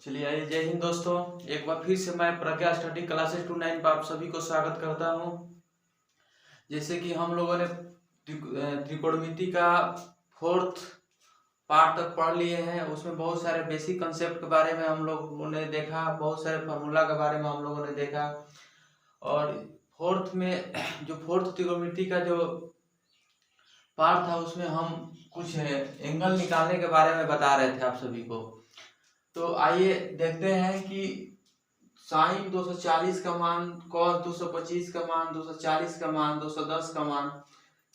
चलिए आइए, जय हिंद दोस्तों। एक बार फिर से मैं प्रज्ञा स्टडी क्लासेस 29 पर आप सभी को स्वागत करता हूं। जैसे कि हम लोगों ने त्रिकोणमिति का 4th पार्ट तक पढ़ लिए हैं। उसमें बहुत सारे बेसिक कंसेप्ट के बारे में हम लोगों ने देखा, बहुत सारे फार्मूला के बारे में हम लोगों ने देखा। और फोर्थ त्रिकोणमिति का जो पार्ट था उसमें हम कुछ एंगल निकालने के बारे में बता रहे थे आप सभी को। तो आइए देखते हैं कि साइन 240 का मान, कॉस 225 का मान, 240 का मान, 210 का मान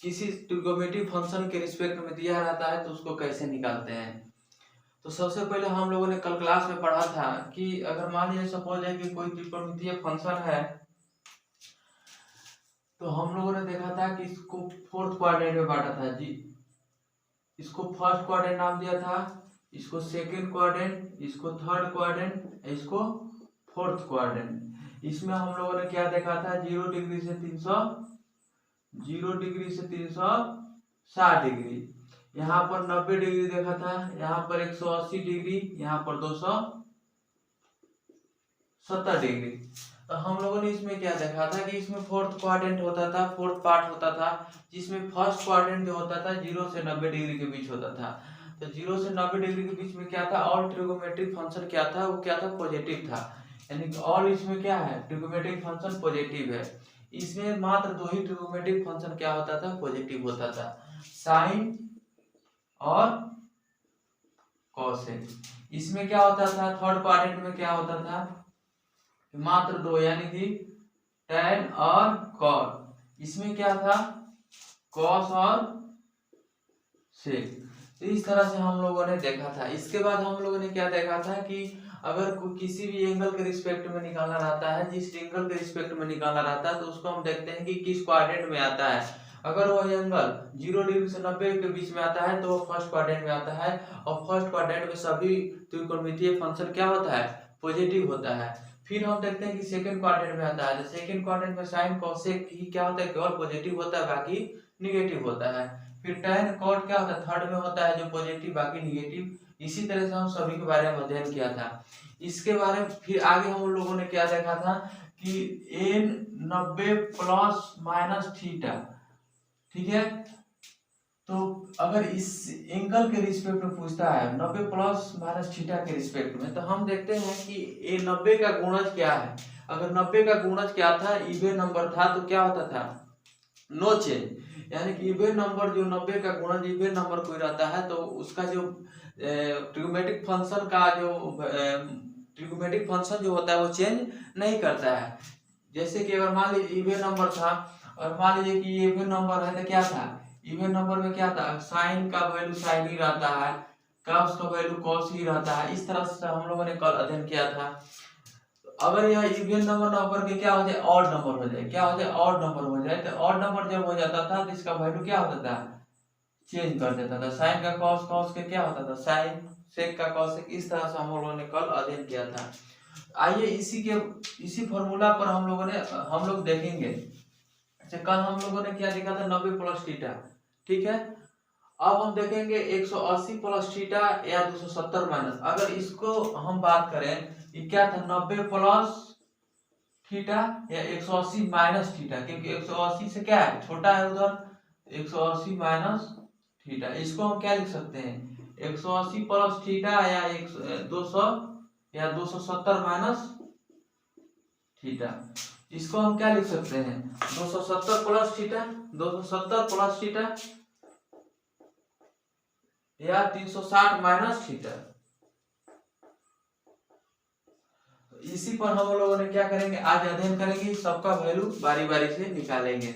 किसी ट्रिग्नोमेट्रिक फंक्शन के रिस्पेक्ट में दिया रहता है तो उसको कैसे निकालते हैं। तो सबसे पहले हम लोगों ने कल क्लास में पढ़ा था कि अगर मान लीजिए सपोज है कि कोई त्रिकोणमितीय फंक्शन है, तो हम लोगों ने देखा था कि इसको फोर्थ क्वाड्रेंट में बांटा था जी। इसको फर्स्ट क्वाड्रेंट नाम दिया था, इसको सेकंड क्वाड्रेंट, इसको थर्ड क्वाड्रेंट, इसको फोर्थ क्वाड्रेंट। इसमें हम लोगों ने क्या देखा था, 0 डिग्री से 360 डिग्री, यहाँ पर 90 डिग्री देखा था, यहाँ पर 180 डिग्री, यहाँ पर 270 डिग्री। तो हम लोगों ने इसमें क्या देखा था कि इसमें फोर्थ क्वाड्रेंट होता था, फोर्थ पार्ट होता था, जिसमें फर्स्ट क्वाड्रेंट जो होता था 0 से 90 डिग्री के बीच होता था। तो 0 से 90 डिग्री के बीच में क्या था, ऑल ट्रिगोनोमेट्रिक फंक्शन क्या था, वो क्या था, पॉजिटिव था। यानी कि ऑल इसमें क्या है, ट्रिगोनोमेट्रिक फंक्शन पॉजिटिव है। इसमें मात्र दो ही ट्रिगोनोमेट्रिक फंक्शन क्या होता था, पॉजिटिव होता था, साइन और कोसेक। इसमें क्या होता था, थर्ड क्वाड्रेंट में क्या होता था, मात्र दो, यानी कि tan और cot। इसमें क्या था, cos और sec। तो इस तरह से हम लोगों ने देखा था। इसके बाद हम लोगों ने क्या देखा था कि अगर किसी भी एंगल के रिस्पेक्ट में निकालना रहता है, जिस एंगल के रिस्पेक्ट में निकालना रहता है, तो उसको हम देखते हैं कि किस क्वाड्रेंट में आता है। अगर वह एंगल 0 डिग्री से 90 के बीच में आता है तो वो फर्स्ट क्वाड्रेंट में आता है, और फर्स्ट क्वाड्रेंट में सभी त्रिकोणमितीय फंक्शन क्या होता है, पॉजिटिव होता है। फिर हम देखते हैं कि सेकंड क्वाड्रेंट में आता है, तो सेकंड क्वाड्रेंट में साइन कोसेक ही क्या होता है, केवल पॉजिटिव होता है, बाकी निगेटिव होता है। फिर tan कॉट क्या होता है, थर्ड में होता है, जो पॉजिटिव बाकी निगेटिव। इसी तरह से हम सभी के बारे में अध्ययन किया था। इसके बारे में फिर आगे हम लोगों ने क्या देखा था कि n 90 प्लस माइनस थीटा, ठीक है। तो अगर इस एंगल के रिस्पेक्ट में पूछता है 90 प्लस माइनस थीटा के रिस्पेक्ट में, तो हम देखते हैं कि ये 90 का गुणज क्या है। अगर 90 का गुणज क्या था, इवन नंबर था, तो क्या होता था, नो चेंज। यानी कि इवन नंबर जो 90 का गुणज इवन नंबर कोई रहता है तो उसका जो ट्रिग्नोमेट्रिक फंक्शन का जो ट्रिग्नोमेट्रिक फंक्शन जो होता है वो चेंज नहीं करता है। जैसे कि अगर मान लीजिए इवन नंबर था, और मान लीजिए कि इवन नंबर है तो क्या था, इवन नंबर में क्या था, साइन का वैल्यू साइन ही रहता है, कॉस का वैल्यू कॉस ही रहता है। इस तरह से हम लोगों ने कल अध्ययन किया था। अगर यह इवन नंबर के क्या हो जाए, ऑड नंबर हो जाए, क्या हो जाए, ऑड नंबर हो जाए, तो ऑड नंबर जब हो जाता था तो इसका वैल्यू क्या होता था, चेंज कर देता था। साइन का कॉस, कॉस के क्या होता था साइन, सेक का कॉस। इस तरह से हम लोगों ने कल अध्ययन किया था। आइए इसी फॉर्मूला पर हम लोग देखेंगे। अच्छा, कल हम लोगों ने क्या देखा था, 90 प्लस थीटा, ठीक है। अब हम देखेंगे 180 प्लस थीटा या 270 माइनस। अगर इसको हम बात करें, ये क्या था, 90 प्लस थीटा या 180 माइनस थीटा, क्योंकि 180 से क्या है, छोटा है उधर, 180 माइनस थीटा। इसको हम क्या लिख सकते हैं, 180 प्लस थीटा या 200 या 270 माइनस थीटा। इसको हम क्या लिख सकते हैं, 270 प्लस थीटा, 270 प्लस थीटा या 360 माइनस थीटा। इसी पर हम लोगों ने क्या करेंगे, आज अध्ययन करेंगे, सबका वैल्यू बारी बारी से निकालेंगे।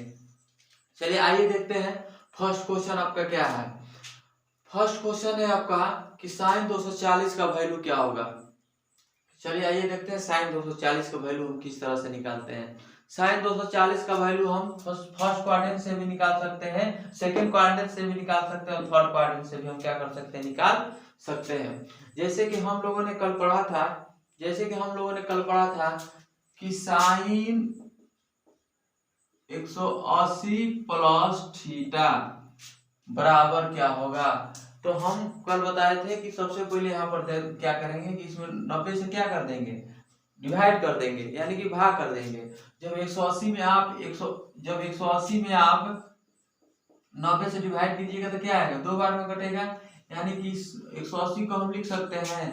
चलिए आइए देखते हैं फर्स्ट क्वेश्चन आपका क्या है। फर्स्ट क्वेश्चन है आपका कि साइन 240 का वैल्यू क्या होगा। चलिए आइए देखते हैं साइन 240 का वैल्यू हम किस तरह से निकालते हैं। साइन 240 का वैल्यू हम फर्स्ट क्वाड्रेंट से भी निकाल सकते हैं, सेकंड क्वाड्रेंट से भी निकाल सकते हैं, और थर्ड क्वाड्रेंट से भी हम क्या कर सकते हैं, निकाल सकते हैं। जैसे कि हम लोगों ने कल पढ़ा था कि साइन 180 प्लस थीटा बराबर क्या होगा, तो हम कल बताए थे कि सबसे पहले यहाँ पर क्या करेंगे कि इसमें 90 से क्या कर देंगे, डिवाइड कर देंगे, यानी कि भाग कर देंगे। जब 180 में आप 90 से डिवाइड कीजिएगा तो क्या आएगा, 2 बार में कटेगा, यानी कि 180 को हम लिख सकते हैं,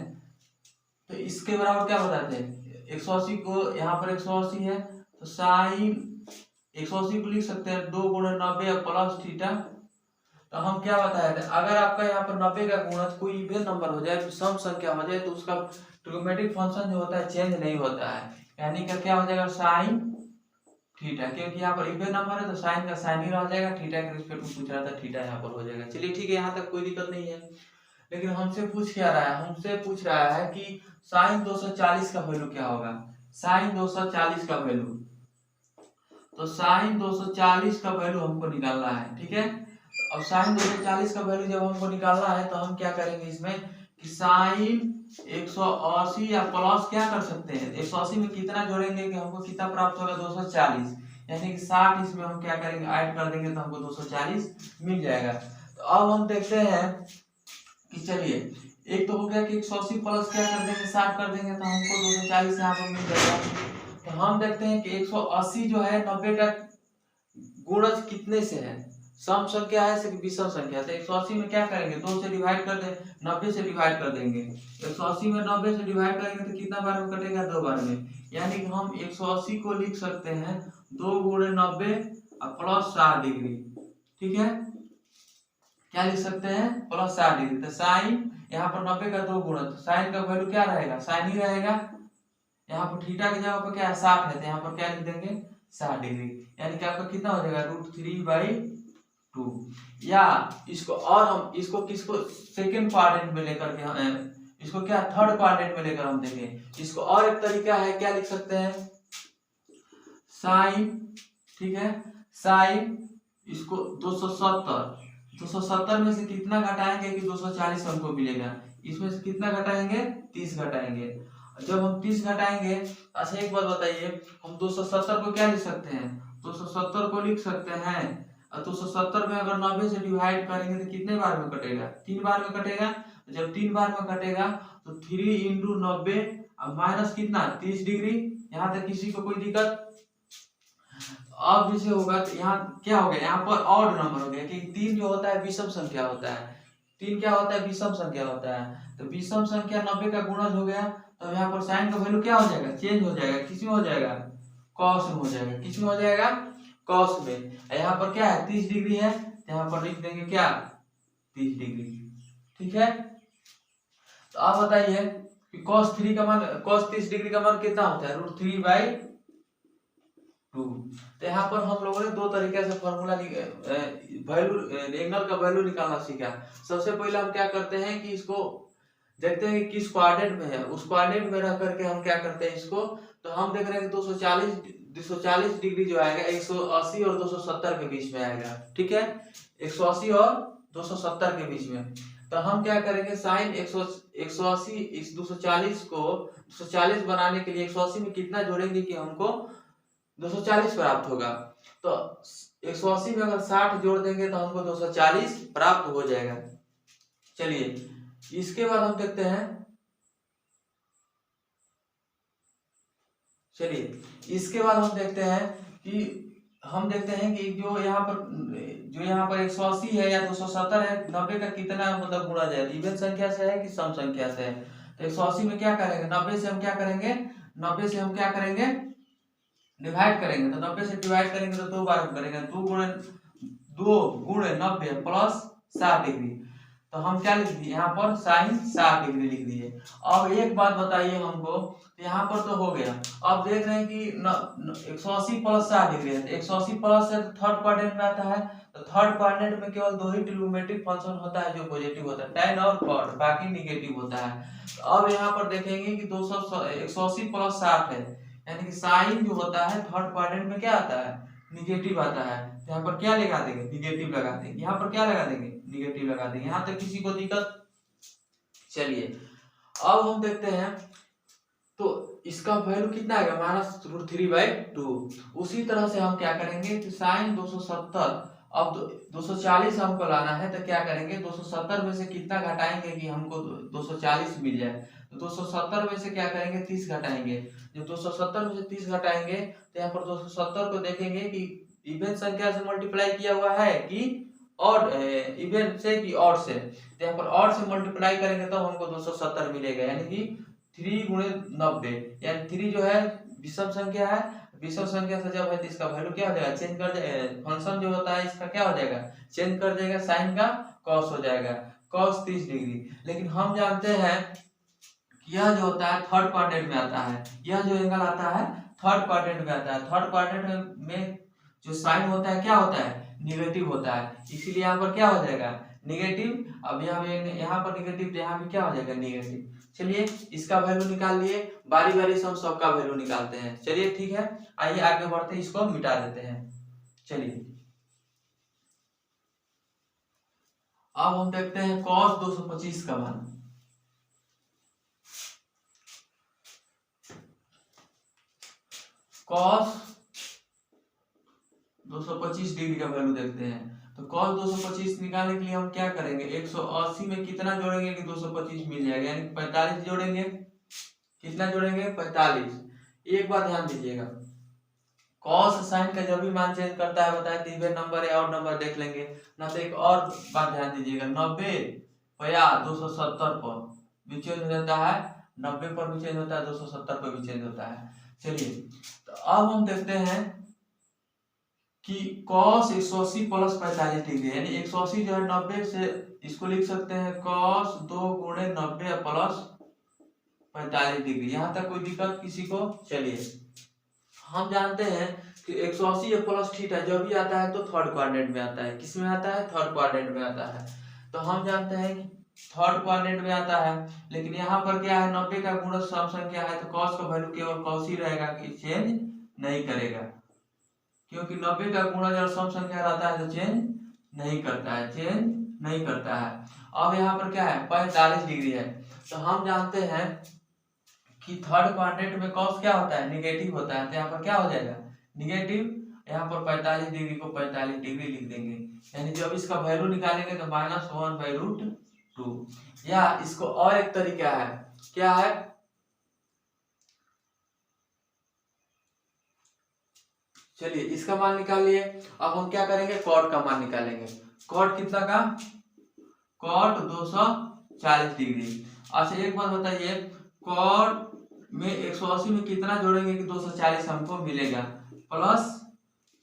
तो इसके बराबर क्या बताते हैं, 180 को, यहाँ पर 180 है तो साइन 180 को लिख सकते हैं 2 गुणे 90 प्लस थीटा। तो हम क्या बताए थे, अगर आपका यहाँ पर 90 का गुणज कोई इवन नंबर हो जाए, सम संख्या हो जाए, तो उसका ट्रिग्नोमेट्रिक फंक्शन जो होता है चेंज नहीं होता है, यानी कि क्या हो जाएगा साइन थीटा, क्योंकि यहाँ पर इवन नंबर है तो साइन का साइन ही रह जाएगा, थीटा के रिस्पेक्ट में पूछ रहा था, थीटा यहाँ पर हो जाएगा। चलिए ठीक है, यहाँ तक कोई दिक्कत नहीं है। लेकिन हमसे पूछ क्या रहा है, हमसे पूछ रहा है कि साइन 240 का वैल्यू क्या होगा, साइन 240 का वैल्यू, तो साइन 240 का वैल्यू हमको निकालना है, ठीक है। अब साइन 240 का वैल्यू जब हमको निकालना है तो हम क्या करेंगे इसमें कि साइन 180 या प्लस क्या कर सकते हैं, 180 में कितना जोड़ेंगे कि हमको कितना प्राप्त होगा, 240, यानी कि 60 इसमें हम क्या करेंगे ऐड कर देंगे तो हमको 240 मिल जाएगा। तो अब हम देखते हैं कि चलिए, एक तो हो गया कि 180 प्लस क्या कर देंगे 60 कर देंगे तो हमको 240 यहाँ पर मिल जाएगा। तो हम देखते हैं कि 180 जो है 90 का गुणज कितने से है, सम संख्या है कि विषम संख्या है, तो 180 में क्या करेंगे 2 से डिवाइड कर दें, 90 से डिवाइड कर देंगे, 180 में 90 से डिवाइड करेंगे तो कितना बार में कटेगा, 2 बार में, यानी कि हम 180 को लिख सकते हैं 2 गुणे 90 प्लस 60 डिग्री, ठीक है, क्या लिख सकते हैं प्लस 60 डिग्री। तो साइन यहाँ पर 90 का 2 गुणा, तो साइन का वैल्यू क्या रहेगा, साइन ही रहेगा, यहाँ पर थीटा की जगह पर क्या है 60 है, तो यहाँ पर क्या लिख देंगे 60 डिग्री, यानी कि आपका कितना हो जाएगा √3/2। या इसको, और हम इसको किसको सेकेंड क्वाड्रेंट में लेकर के इसको क्या थर्ड क्वाड्रेंट में लेकर हम देखें, इसको और एक तरीका है, क्या लिख सकते हैं साइन, ठीक है, साइन इसको 270 में से कितना घटाएंगे कि 240 हमको मिलेगा, इसमें से कितना घटाएंगे 30 घटाएंगे। जब हम 30 घटाएंगे, अच्छा एक बात बताइए, हम 270 को क्या लिख सकते हैं, 270 को लिख सकते हैं, और 270 में अगर 90 से डिवाइड करेंगे तो कितने बार में कटेगा, 3 बार में कटेगा। जब 3 बार में कटेगा तो 3 × 90 और माइनस कितना 30 डिग्री, यहाँ तक किसी को कोई दिक्कत। अब जैसे होगा तो यहाँ क्या हो गया, यहाँ पर ऑड नंबर हो गया, कि 3 जो होता है विषम संख्या होता है, 3 क्या होता है विषम संख्या होता है, तो विषम संख्या 90 का गुणज हो गया, तो यहाँ पर साइन का वैल्यू क्या हो जाएगा, चेंज हो जाएगा, किस में हो जाएगा, कॉस में हो जाएगा, किस में हो जाएगा, कॉस में। यहाँ पर क्या है 30 डिग्री है, तो यहाँ पर लिख देंगे क्या 30 डिग्री, ठीक है। तो आप बताइए कि cos 3 का मान, cos 30 डिग्री का मान कितना होता है √3/2। तो यहाँ पर हम लोगों ने 2 तरीके से फॉर्मूला वैल्यू एंगल का वैल्यू निकालना सीखा। सबसे पहले हम क्या करते हैं कि इसको देखते हैं कि किस क्वाड्रेंट में है, उस क्वाड्रेंट में रह करके हम क्या करते हैं इसको, तो हम देख रहे हैं कि 240 डिग्री जो आएगा 180 और 270 के बीच में आएगा, ठीक है, 180 और 270 के बीच में। तो हम क्या करेंगे साइन 180 इस 240 को 240 बनाने के लिए 180 में कितना जोड़ेंगे कि हमको 240 प्राप्त होगा। तो 180 में अगर 60 जोड़ देंगे तो हमको 240 प्राप्त हो जाएगा। चलिए इसके बाद हम देखते हैं, चलिए इसके बाद हम देखते हैं कि जो यहाँ पर 180 है या 270 है, 90 का कितना मतलब गुणा जाए, इवन संख्या से है कि सम संख्या से है। तो 180 में क्या करेंगे 90 से हम क्या करेंगे डिवाइड करेंगे, तो 90 से डिवाइड करेंगे तो 2 बार करेंगे, 2 गुणे 90 प्लस 60 डिग्री, तो हम क्या लिख दिए यहाँ पर साइन 60 डिग्री लिख दिए। अब एक बात बताइए हमको, यहाँ पर तो हो गया, अब देख रहे हैं कि 180 प्लस 60 डिग्री है, तो 180 प्लस है तो थर्ड क्वाड्रेंट में आता है, तो थर्ड क्वाड्रेंट में केवल 2 ही ट्रिग्नोमेट्रिक फंक्शन होता है जो पॉजिटिव होता है, tan और cot, बाकी निगेटिव होता है। तो अब यहाँ पर देखेंगे कि 180 प्लस 60 है, यानी कि साइन जो होता है थर्ड क्वाड्रेंट में क्या आता है निगेटिव आता है, तो यहाँ पर क्या लगा देंगे निगेटिव लगा देंगे, यहाँ पर क्या लगा देंगे निगेटिव लगा देंगे, यहाँ तक किसी को दिक्कत। चलिए अब हम देखते हैं, तो इसका वैल्यू कितना आएगा -√3/2। उसी तरह से हम क्या करेंगे कि साइन 270 अब 240 हमको लाना है, तो क्या करेंगे, 270 में से कितना घटाएंगे कि हमको 240 मिल जाए। तो 270 में से क्या करेंगे, 30 घटाएंगे। जब 270 में से 30 घटाएंगे तो यहाँ पर 270 को देखेंगे कि इवन संख्या से मल्टीप्लाई किया हुआ है कि और इवन से कि और से। तो यहाँ पर और से मल्टीप्लाई करेंगे तो हमको 270 मिलेगा, यानी कि 3 गुणे 90, यानी 3 जो है विषम संख्या है, विषम संख्या से जब है तो इसका वैल्यू क्या हो जाएगा, चेंज कर जाएगा। फंक्शन जो होता है इसका क्या हो जाएगा, चेंज कर जाएगा, साइन का कॉस हो जाएगा, कॉस 30 डिग्री। लेकिन हम जानते हैं कि यह जो होता है थर्ड क्वाड्रेंट में आता है, यह जो एंगल आता है थर्ड क्वाड्रेंट में आता है। थर्ड क्वाड्रेंट में जो साइन होता है क्या होता है, निगेटिव होता है, इसीलिए यहाँ पर क्या हो जाएगा, निगेटिव। अब यहाँ पर निगेटिव, तो यहाँ भी क्या हो जाएगा, निगेटिव। चलिए इसका वैल्यू निकाल लिए, बारी बारी से हम सबका वैल्यू निकालते हैं। चलिए ठीक है, आइए आगे बढ़ते हैं, इसको मिटा देते हैं। चलिए अब हम देखते हैं cos 225 का मान। cos 225 डिग्री का वैल्यू देखते हैं। तो cos 225 निकालने के लिए हम क्या करेंगे, 180 में कितना जोड़ेंगे कि 225 मिल जाएगा, यानी 45 जोड़ेंगे। कितना जोड़ेंगे, 45। एक बात ध्यान दीजिएगा, cos साइन का जब भी मान चेंज करता है बताया, तो इवन नंबर या और नंबर देख लेंगे ना। तो एक और बात ध्यान दीजिएगा, 90 या 270 पर भी चेंज हो जाता है, 90 पर भी चेंज होता है, 270 पर भी चेंज होता है। चलिए तो अब हम देखते हैं कि cos 180 प्लस 45 डिग्री, यानी 180 जो है 90 से, इसको लिख सकते हैं cos 2 गुणे 90 प्लस 45 डिग्री। यहाँ तक कोई दिक्कत किसी को। चलिए हम जानते हैं कि 180 प्लस थीटा जो भी आता है तो थर्ड क्वाड्रेंट में आता है। किस में आता है, थर्ड क्वाड्रेंट में आता है। तो हम जानते हैं कि थर्ड क्वाड्रेंट में आता है, लेकिन यहाँ पर क्या है, 90 का गुणज सम संख्या है, तो cos का वैल्यू केवल cos ही रहेगा, कि चेंज नहीं करेगा, क्योंकि 90 का गुणज और सम संख्या रहता है तो चेंज नहीं करता है, चेंज नहीं करता है। अब यहाँ पर क्या है, 45 डिग्री है। तो हम जानते हैं कि थर्ड क्वाड्रेंट में cos क्या होता है, निगेटिव होता है, तो यहाँ पर क्या हो जाएगा, निगेटिव। यहाँ पर 45 डिग्री को 45 डिग्री लिख देंगे, यानी जब इसका वैल्यू निकालेंगे तो -1/√2। या इसको और एक तरीका है, क्या है, चलिए इसका मान निकाल लिए। अब हम क्या करेंगे, कॉट का मान निकालेंगे। कॉट कितना का, कॉट 240 डिग्री। अच्छा एक बात बताइए, कॉट में 180 में कितना जोड़ेंगे कि 240 हमको मिलेगा, प्लस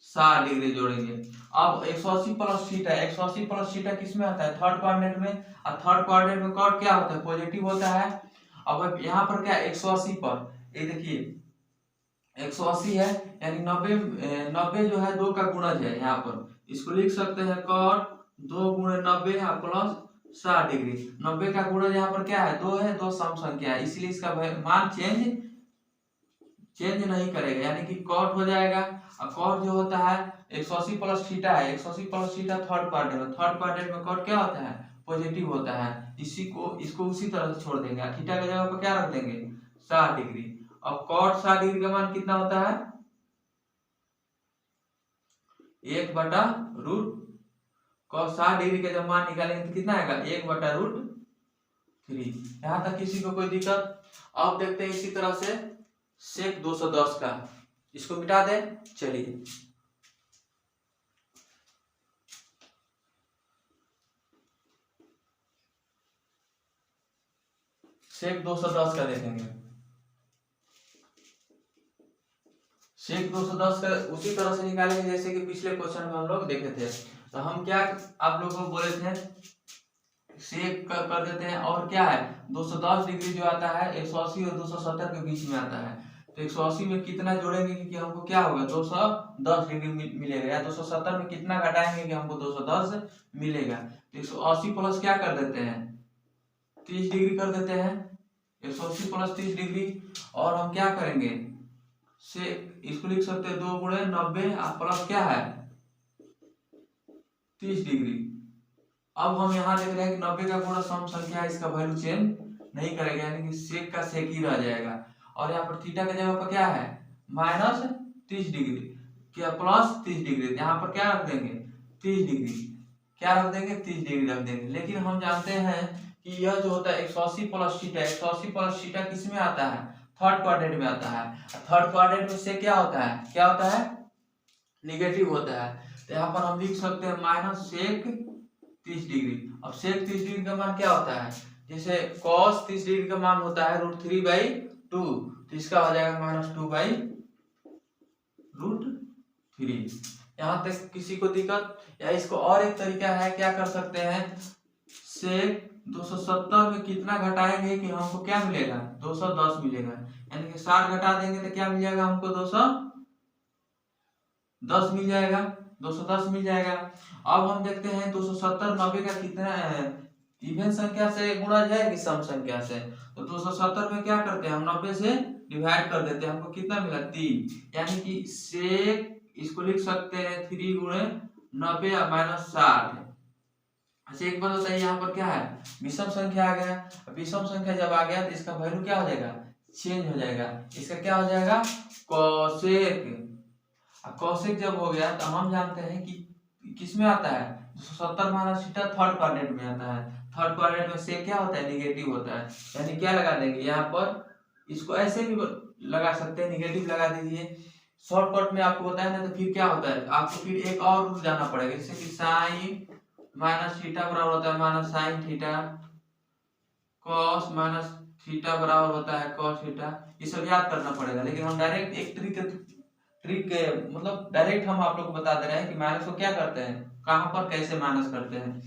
60 डिग्री जोड़ेंगे। अब 180 प्लस थीटा, 180 प्लस थीटा किस में आता है, थर्ड क्वाड्रेंट में। और थर्ड क्वाड्रेंट में कॉट क्या होता है, पॉजिटिव होता है। अब यहाँ पर क्या, 180 पर ये देखिए 180 है, यानी 90 जो है 2 का गुणज है, यहाँ पर इसको लिख सकते हैं कॉट 2 गुणे 90 प्लस 60 डिग्री। 90 का गुणज यहाँ पर क्या है, 2 है, 2 सम संख्या है, इसलिए इसका मान चेंज नहीं करेगा, यानी कि कॉट हो जाएगा। और कॉट जो होता है 180 प्लस थीटा है, 180 प्लस थीटा थर्ड क्वाड्रेंट में, थर्ड क्वाड्रेंट में कॉट क्या होता है, पॉजिटिव होता है। इसको उसी तरह से छोड़ देंगे, थीटा की जगह पर क्या रख देंगे, 60 डिग्री। अब cot 60 डिग्री का मान कितना होता है, 1/√। cos 60 डिग्री का जब मान निकालेंगे तो कितना आएगा, 1/√3। यहाँ तक किसी को कोई दिक्कत। अब देखते हैं इसी तरह से sec 210 का, इसको मिटा दे। चलिए sec 210 का देखेंगे। sec 210 का उसी तरह से निकालेंगे जैसे कि पिछले क्वेश्चन में हम लोग देखे थे। तो हम क्या आप लोगों को बोले थे, सेक कर देते हैं। और क्या है, 210 डिग्री जो आता है 180 और 270 के बीच में आता है। तो 180 में कितना जोड़ेंगे कि हमको क्या होगा, 210 डिग्री मिलेगा, या 270 में कितना घटाएंगे कि हमको 210 मिलेगा। तो 180 प्लस क्या कर देते हैं, 30 डिग्री कर देते हैं, 180 प्लस 30 डिग्री। और हम क्या करेंगे, से इसको लिख सकते हैं 2 गुणे 90 प्लस क्या है 30 डिग्री। अब हम यहाँ देख रहे हैं कि 90 का गुणा सम संख्या है, इसका वैल्यू चेंज नहीं करेगा, यानी कि सेक का सेक ही रह जाएगा। और यहाँ पर थीटा के जगह पर क्या है, -30 डिग्री क्या प्लस 30 डिग्री, यहाँ पर क्या रख देंगे 30 डिग्री, क्या रख देंगे 30 डिग्री रख देंगे। लेकिन हम जानते हैं कि यह जो होता है 180 प्लस थीटा, 180 प्लस थीटा किस में आता है, थर्ड क्वाड्रेंट में आता है। थर्ड क्वाड्रेंट में से क्या होता है, क्या होता है, निगेटिव होता है। तो यहाँ पर हम लिख सकते हैं माइनस सेक 30 डिग्री। अब सेक 30 डिग्री का मान क्या होता है, जैसे कॉस 30 डिग्री का मान होता है √3/2, तो इसका हो जाएगा -2/√3। यहाँ तक किसी को दिक्कत, या इसको और एक तरीका है, क्या कर सकते हैं, सेक 270 में कितना घटाएंगे कि हमको क्या मिलेगा, 210 मिलेगा। यानी कि 60 घटा देंगे तो क्या मिल जाएगा हमको, 210 मिल जाएगा, 210 मिल जाएगा। अब हम देखते हैं 270 90 का कितना इवन संख्या से गुणा जाए कि सम संख्या से। तो 270 में क्या करते हैं हम 90 से डिवाइड कर देते हैं, हमको कितना मिला 3। यानी कि सेक इसको लिख सकते हैं 3 गुणे 90 -60। अच्छा एक बात बताइए, यहाँ पर क्या है, विषम संख्या आ गया। विषम संख्या जब आ गया तो इसका वैल्यू क्या हो जाएगा, चेंज हो जाएगा। इसका क्या हो जाएगा, कोसेक। कोसेक जब हो गया तो हम जानते हैं कि किस में आता है, 270 माइनस थीटा थर्ड क्वाड्रेंट में आता है। थर्ड क्वाड्रेंट में से क्या होता है, निगेटिव होता है। यानी क्या लगा देंगे यहाँ पर, इसको ऐसे भी लगा सकते हैं, निगेटिव लगा दीजिए। शॉर्टकट में आपको बताया ना, तो फिर क्या होता है, आपको फिर एक और रूट जाना पड़ेगा, जैसे कि साइन माइनस थीटा बराबर होता है minus sine theta, cos minus theta बराबर होता है कॉस थीटा। ये सब याद करना पड़ेगा। लेकिन हम डायरेक्ट एक ट्रिक मतलब डायरेक्ट हम आप लोग को बता दे रहे हैं कि माइनस को क्या करते हैं, कहां पर कैसे माइनस करते हैं।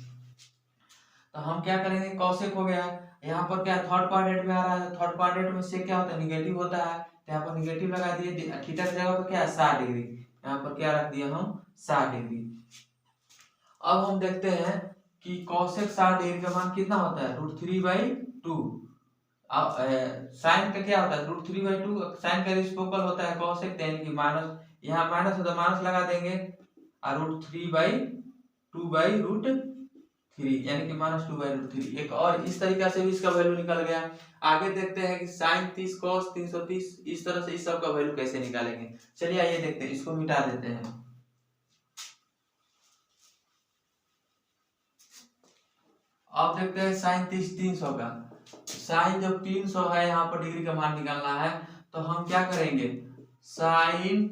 तो हम क्या करेंगे, कॉसेक हो गया, यहाँ पर क्या थर्ड क्वाड्रेंट में आ रहा है, थर्ड क्वाड्रेंट में से क्या होता है, निगेटिव होता है। तो यहाँ पर निगेटिव लगा दिए, थीटा की जगह पर क्या है 60 डिग्री, यहाँ पर क्या रख दिया हम 60 डिग्री। अब हम देखते हैं कि कॉसेक 60 डिग्री का मान कितना होता है, √3/2। अब साइन का क्या होता है, √3/2, साइन का रेसिप्रोकल होता है कॉसेक, यानी कि माइनस, यहाँ माइनस है तो माइनस लगा देंगे, और √3/2/√3, यानी कि -2/√3। एक और इस तरीका से भी इसका वैल्यू निकल गया। आगे देखते हैं कि साइन 30 कॉस 330, इस तरह से इस सब का वैल्यू कैसे निकालेंगे। चलिए आइए देखते हैं, इसको मिटा देते हैं। अब देखते हैं साइन 30 300 का। साइन जब 300 है, यहाँ पर डिग्री का मान निकालना है, तो हम क्या करेंगे, साइन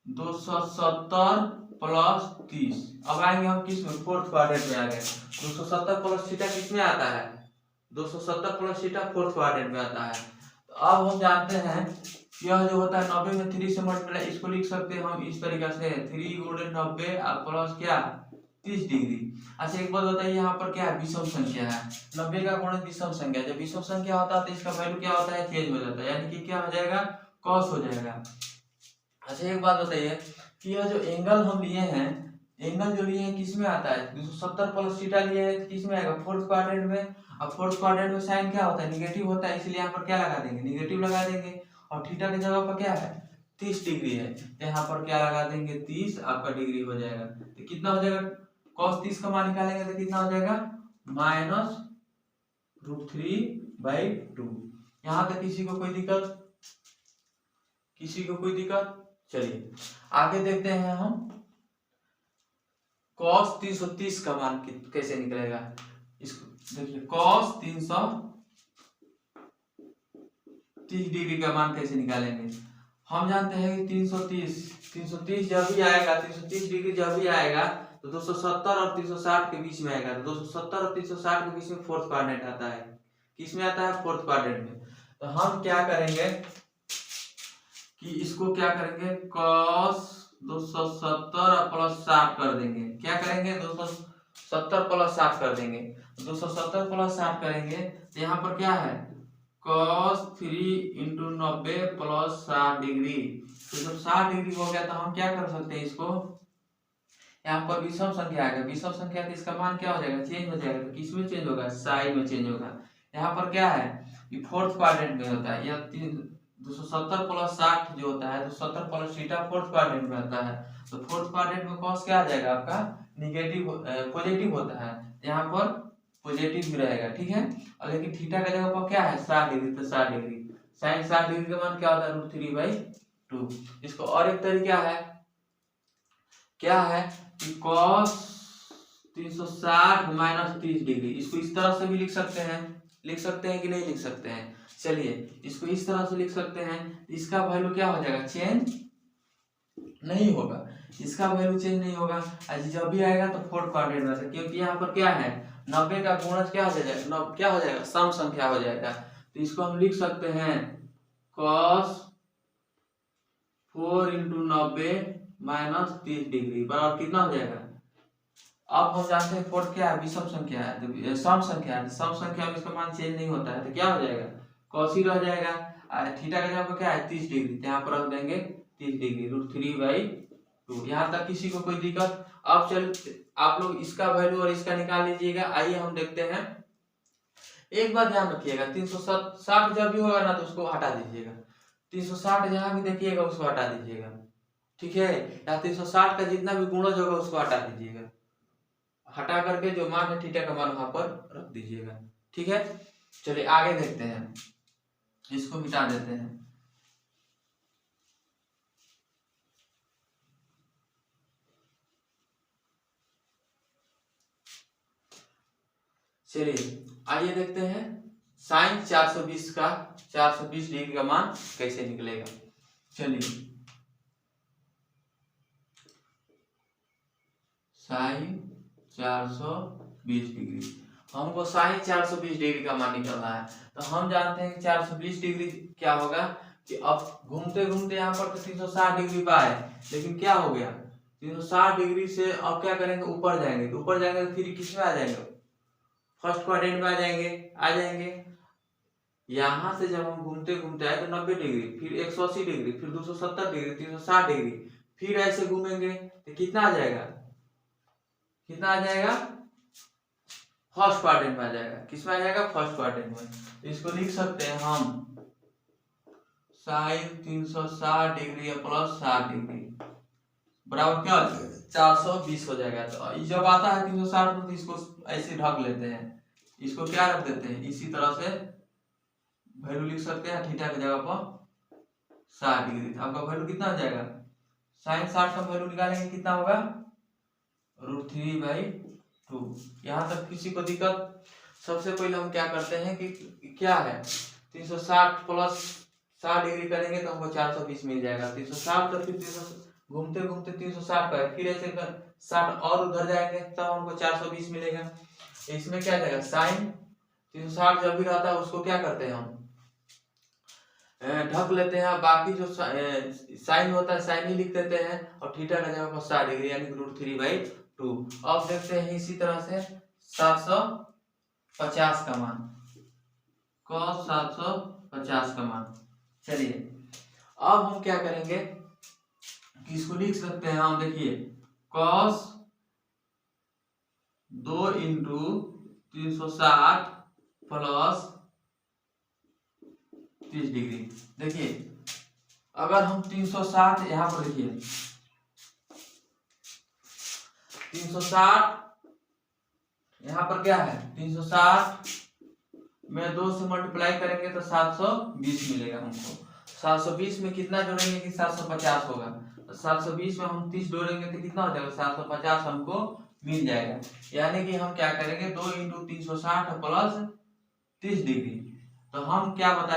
270 प्लस 30। अब आएंगे हम किस में, फोर्थ क्वाड्रेंट में आ गए। 270 प्लस थीटा किस में आता है, 270 प्लस थीटा फोर्थ क्वाड्रेंट में आता है। तो अब हम जानते हैं यह जो होता है 90 में 3 से मल्टीप्लाई, इसको लिख सकते हैं हम इस तरीके से, 3 गुणे 90 प्लस क्या 30 डिग्री। अच्छा एक बात बताइए, यहाँ पर क्या है, विषम संख्या है, 90 का गुणन विषम संख्या। जब विषम संख्या होता है तो इसका वैल्यू क्या होता है, चेंज हो जाता है, यानी कि क्या हो जाएगा, कॉस हो जाएगा। अच्छा एक बात बताइए कि यह जो एंगल हम लिए हैं, एंगल जो लिए हैं किस में आता है, 270 प्लस थीटा लिए हैं, किस में आएगा, फोर्थ क्वाड्रेंट में। अब फोर्थ क्वाड्रेंट में साइन क्या होता है, निगेटिव होता है, इसलिए यहाँ पर क्या लगा देंगे, निगेटिव लगा देंगे। और थीटा की जगह पर क्या है 30 डिग्री है, तो यहाँ पर क्या लगा देंगे 30 आपका डिग्री हो जाएगा। तो कितना हो जाएगा, cos 30 का मान निकालेंगे तो कितना हो जाएगा, -√3/2। यहाँ तक किसी को कोई दिक्कत, किसी को कोई दिक्कत। चलिए आगे देखते हैं हम, cos 330 का मान कैसे निकलेगा। इसको देखिए, cos 330 डिग्री का मान कैसे निकालेंगे। हम जानते हैं कि 330 जब भी आएगा, 330 डिग्री जब भी आएगा तो 270 और 360 के बीच में आएगा। तो 270 और 360 के बीच में फोर्थ क्वाड्रेंट आता है, किस में आता है, फोर्थ क्वाड्रेंट में। तो हम क्या करेंगे कि इसको क्या करेंगे, cos 270 प्लस 60 कर देंगे। क्या करेंगे, 270 प्लस 60 कर देंगे। 270 प्लस 60 करेंगे तो यहाँ पर क्या है, cos 3 × 90 प्लस 60 डिग्री। तो जब 60 डिग्री हो गया तो हम क्या कर सकते हैं, इसको यहाँ पर विषम संख्या आएगा, विषम संख्या तो इसका मान क्या हो जाएगा, चेंज हो जाएगा। तो किस में चेंज होगा, साइन में चेंज होगा। यहाँ पर क्या है, ये फोर्थ क्वाड्रेंट में होता है, यह 270 प्लस 60 जो होता है, 270 प्लस थीटा फोर्थ क्वाड्रेंट में आता है। तो फोर्थ क्वाड्रेंट में कॉस क्या आ जाएगा आपका, निगेटिव पॉजिटिव होता है, यहाँ पर पॉजिटिव भी रहेगा, ठीक है। और लेकिन थीटा का जगह पर क्या है 60 डिग्री, तो 60 डिग्री, साइन 60 डिग्री का मान क्या होता है, √3/2। इसको और एक तरीका है, क्या है कि cos 360 माइनस 30 डिग्री, इसको इस तरह से भी लिख सकते हैं कि नहीं लिख सकते हैं? चलिए इसको इस तरह से लिख सकते हैं। इसका वैल्यू क्या हो जाएगा? चेंज नहीं होगा, इसका वैल्यू चेंज नहीं होगा। जब भी आएगा तो फोर्थ क्वाड्रेंट में, क्योंकि यहाँ पर क्या है 90 का गुणज क्या हो जाएगा? क्या हो जाएगा? सम संख्या हो जाएगा। तो इसको हम लिख सकते हैं cos 4 × 90 माइनस 30 डिग्री बराबर कितना हो जाएगा? अब हम जानते हैं फोर्थ क्या है? विषम संख्या है, तो सम संख्या है। सम संख्या में इसका मान चेंज नहीं होता है, तो क्या हो जाएगा? cos ही रह जाएगा। थीटा का जगह पर क्या है? 30 डिग्री, तो यहाँ पर रख देंगे 30 डिग्री √3/2। यहाँ तक किसी को कोई दिक्कत? अब चल आप लोग इसका वैल्यू और इसका निकाल लीजिएगा। आइए हम देखते हैं। एक बात ध्यान रखिएगा, 360 जब भी होगा ना तो उसको हटा दीजिएगा। 360 जहां भी देखिएगा उसको हटा दीजिएगा, ठीक है? या 360 का जितना भी गुणज होगा उसको हटा दीजिएगा। हटा करके जो मान है थीटा का मान वहां पर रख दीजिएगा, ठीक है? चलिए आगे देखते हैं, इसको मिटा देते हैं। चलिए आइए देखते हैं साइन 420 का 420 डिग्री का मान कैसे निकलेगा। चलिए साइन 420 डिग्री, हमको साइन 420 डिग्री का मान निकलना है। तो हम जानते हैं कि 420 डिग्री क्या होगा कि अब घूमते घूमते यहाँ पर तो 360 डिग्री पर आए, लेकिन क्या हो गया 360 डिग्री से अब क्या करेंगे? ऊपर जाएंगे। तो ऊपर जाएंगे तो फिर किस में आ जाएंगे? फर्स्ट क्वाड्रेंट में आ जाएंगे। यहां से जब हम घूमते घूमते आए तो 90 डिग्री, फिर 180 डिग्री, फिर 270 डिग्री, 360 डिग्री, फिर ऐसे घूमेंगे तो कितना आ जाएगा? फर्स्ट क्वाड्रेंट में आ जाएगा। किस में आ जाएगा? फर्स्ट क्वाड्रेंट में। तो इसको लिख सकते हैं हम साइन 360 डिग्री प्लस 60 डिग्री बराबर क्या 420 हो जाएगा। तो जब आता है 360 तो इसको ऐसे ढक लेते हैं, इसको क्या रख देते हैं? इसी तरह से वैल्यू लिख सकते हैं। थीटा की जगह पर 60 डिग्री, आपका वैल्यू कितना हो जाएगा? साइन 60 का वैल्यू निकालेंगे कितना होगा? √3/2। यहाँ तक किसी को दिक्कत? सबसे पहले हम क्या करते हैं कि क्या है 360 प्लस 60 डिग्री करेंगे तो हमको 420 मिल जाएगा। 360 तो फिर 300 घूमते घूमते 360 का है, फिर ऐसे 60 और उधर जाएंगे तब हमको 420 मिलेगा। इसमें क्या जाएगा? साइन 360 जब भी रहता है उसको क्या करते हैं हम ढक लेते हैं। बाकी जो साइन होता है साइन ही लिख देते हैं और थीटा का जगह पर 60 डिग्री यानी √3/2। अब देखते हैं इसी तरह से 750 का मान, cos 750 का मान। चलिए अब हम क्या करेंगे कि इसको लिख सकते हैं हम, देखिए cos 2 × 360 प्लस 30 डिग्री। देखिए अगर हम 360 यहाँ पर देखिए 360 यहाँ पर क्या है 360 में 2 से मल्टीप्लाई करेंगे तो 720 मिलेगा हमको। 720 में कितना जोड़ेंगे कि 750 होगा। तो 720 में हम 30 जोड़ेंगे तो कितना हो जाएगा? 750 हमको मिल जाएगा। यानी कि हम क्या करेंगे 2 × 360 प्लस 30 डिग्री। तो हम क्या बताएं